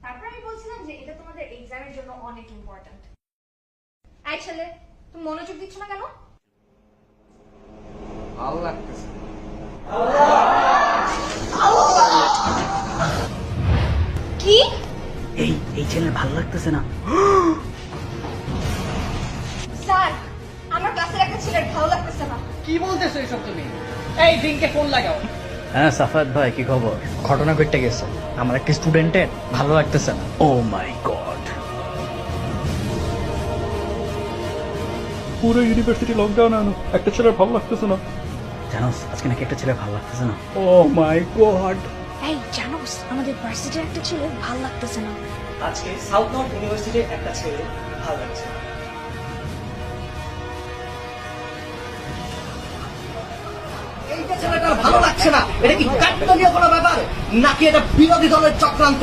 তারপর আমি বলছিলাম যে এটা তোমাদের এক্সামের জন্য অনেক ইম্পর্ট্যান্ট। এই ছেলে, তুমি মনোযোগ দিচ্ছ না কেন? ভালো লাগতেছে। কি? এই ছেলের ভালো লাগতেছে না। স্যার, আমার ক্লাসের একটা ছেলের ভালো লাগতেছে না। কি বলতেছো এসব তুমি? এই দিনকে ফোন লাগাও। হ্যাঁ সাফাত ভাই, কি খবর? ঘটনা ঘটে গেছে, আমার একটা স্টুডেন্টের ভালো লাগতেছে না। ও মাই গড। পুরো ইউনিভার্সিটি লকডাউন আনো, একটা ছেলের ভালো লাগতেছে না। জানোস আজকে নাকি একটা ছেলের ভালো লাগতেছে না। ও মাই গড। এই জানোস, আমাদের ভার্সিটির একটা ছেলের ভালো লাগতেছে না। আজকে সাউথ নর্থ ইউনিভার্সিটির একটা ছেলে ভালো লাগছে না। এইটা ছেলেটার ভালো লাগছে না, এটা কি কাকতালীয় কোনো ব্যাপার নাকি এটা বিরোধী দলের চক্রান্ত?